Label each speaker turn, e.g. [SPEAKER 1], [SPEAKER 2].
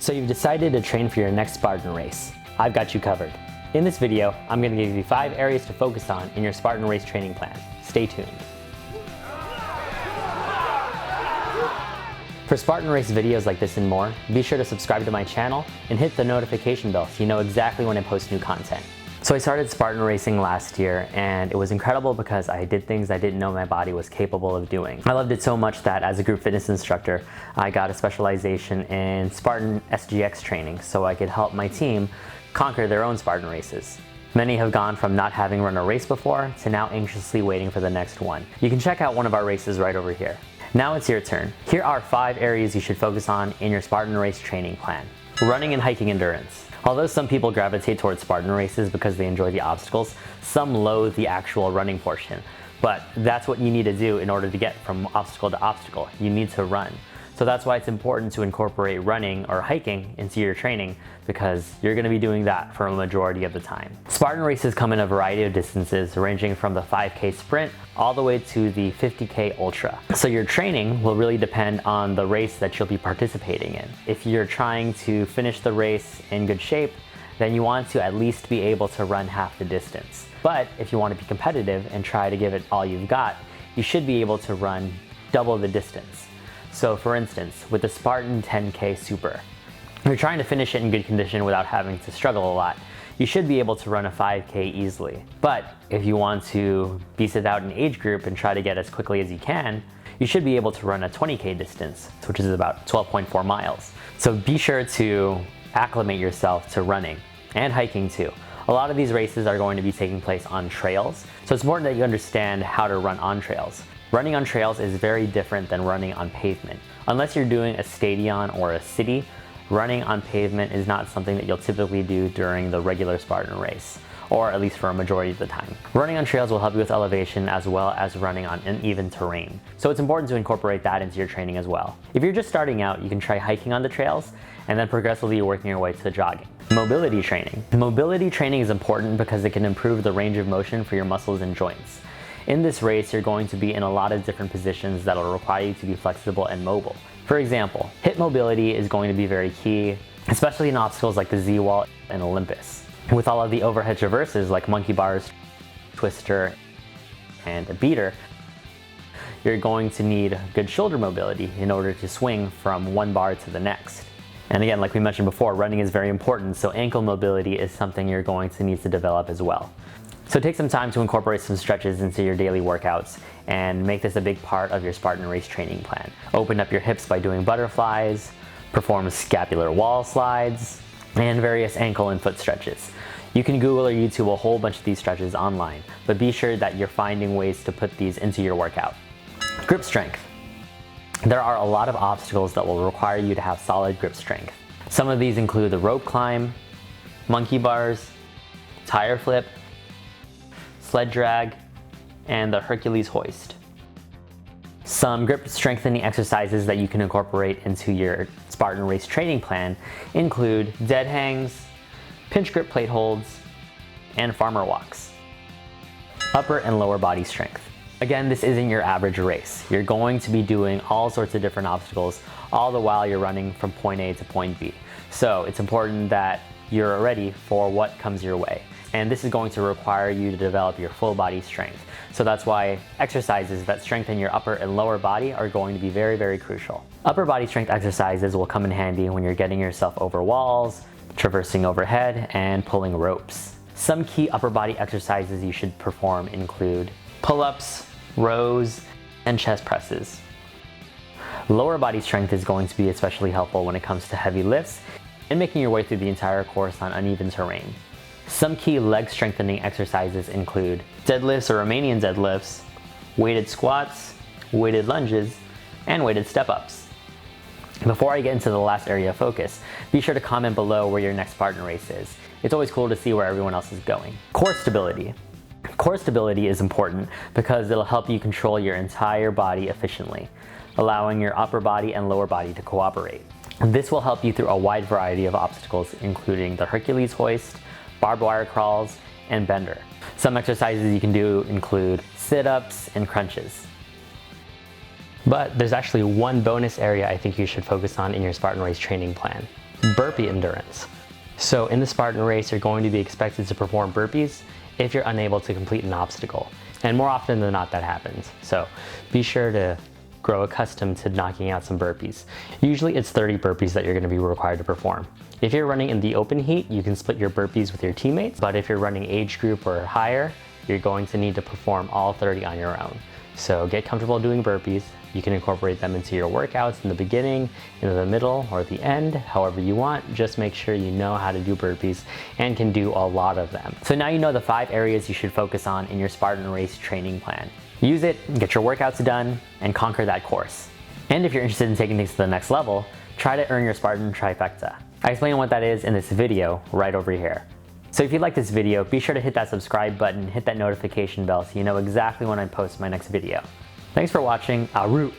[SPEAKER 1] So you've decided to train for your next Spartan race. I've got you covered. In this video, I'm going to give you 5 areas to focus on in your Spartan race training plan. Stay tuned. For Spartan race videos like this and more, be sure to subscribe to my channel and hit the notification bell so you know exactly when I post new content. So I started Spartan racing last year, and it was incredible because I did things I didn't know my body was capable of doing. I loved it so much that as a group fitness instructor, I got a specialization in Spartan SGX training so I could help my team conquer their own Spartan races. Many have gone from not having run a race before to now anxiously waiting for the next one. You can check out one of our races right over here. Now it's your turn. Here are 5 areas you should focus on in your Spartan race training plan. Running and hiking endurance. Although some people gravitate towards Spartan races because they enjoy the obstacles, some loathe the actual running portion. But that's what you need to do in order to get from obstacle to obstacle. You need to run. So that's why it's important to incorporate running or hiking into your training, because you're going to be doing that for a majority of the time. Spartan races come in a variety of distances ranging from the 5K sprint all the way to the 50K ultra. So your training will really depend on the race that you'll be participating in. If you're trying to finish the race in good shape, then you want to at least be able to run half the distance. But if you want to be competitive and try to give it all you've got, you should be able to run double the distance. So for instance, with the Spartan 10K Super, if you're trying to finish it in good condition without having to struggle a lot, you should be able to run a 5K easily. But if you want to beast it out in age group and try to get as quickly as you can, you should be able to run a 20K distance, which is about 12.4 miles. So be sure to acclimate yourself to running and hiking too. A lot of these races are going to be taking place on trails, so it's important that you understand how to run on trails. Running on trails is very different than running on pavement. Unless you're doing a stadion or a city, running on pavement is not something that you'll typically do during the regular Spartan race, or at least for a majority of the time. Running on trails will help you with elevation as well as running on uneven terrain. So it's important to incorporate that into your training as well. If you're just starting out, you can try hiking on the trails and then progressively working your way to jogging. Mobility training. Mobility training is important because it can improve the range of motion for your muscles and joints. In this race, you're going to be in a lot of different positions that will require you to be flexible and mobile. For example, hip mobility is going to be very key, especially in obstacles like the Z-Wall and Olympus. With all of the overhead traverses like monkey bars, twister, and a beater, you're going to need good shoulder mobility in order to swing from one bar to the next. And again, like we mentioned before, running is very important, so ankle mobility is something you're going to need to develop as well. So take some time to incorporate some stretches into your daily workouts and make this a big part of your Spartan race training plan. Open up your hips by doing butterflies, perform scapular wall slides, and various ankle and foot stretches. You can Google or YouTube a whole bunch of these stretches online, but be sure that you're finding ways to put these into your workout. Grip strength. There are a lot of obstacles that will require you to have solid grip strength. Some of these include the rope climb, monkey bars, tire flip, sled drag, and the Hercules hoist. Some grip strengthening exercises that you can incorporate into your Spartan race training plan include dead hangs, pinch grip plate holds, and farmer walks. Upper and lower body strength. Again, this isn't your average race. You're going to be doing all sorts of different obstacles, all the while you're running from point A to point B. So it's important that you're ready for what comes your way. And this is going to require you to develop your full body strength. So that's why exercises that strengthen your upper and lower body are going to be very, very crucial. Upper body strength exercises will come in handy when you're getting yourself over walls, traversing overhead, and pulling ropes. Some key upper body exercises you should perform include pull-ups, rows, and chest presses. Lower body strength is going to be especially helpful when it comes to heavy lifts and making your way through the entire course on uneven terrain. Some key leg strengthening exercises include deadlifts or Romanian deadlifts, weighted squats, weighted lunges, and weighted step-ups. Before I get into the last area of focus, be sure to comment below where your next Spartan race is. It's always cool to see where everyone else is going. Core stability. Core stability is important because it'll help you control your entire body efficiently, allowing your upper body and lower body to cooperate. This will help you through a wide variety of obstacles, including the Hercules hoist, barbed wire crawls, and bender. Some exercises you can do include sit-ups and crunches. But there's actually one bonus area I think you should focus on in your Spartan Race training plan: burpee endurance. So in the Spartan race, you're going to be expected to perform burpees if you're unable to complete an obstacle. And more often than not, that happens. So be sure to grow accustomed to knocking out some burpees. Usually it's 30 burpees that you're going to be required to perform. If you're running in the open heat, you can split your burpees with your teammates, but if you're running age group or higher, you're going to need to perform all 30 on your own. So get comfortable doing burpees. You can incorporate them into your workouts in the beginning, in the middle, or the end, however you want. Just make sure you know how to do burpees and can do a lot of them. So now you know the 5 areas you should focus on in your Spartan Race training plan. Use it, get your workouts done, and conquer that course. And if you're interested in taking things to the next level, try to earn your Spartan trifecta. I explain what that is in this video right over here. So if you like this video, be sure to hit that subscribe button, hit that notification bell so you know exactly when I post my next video. Thanks for watching. Au root!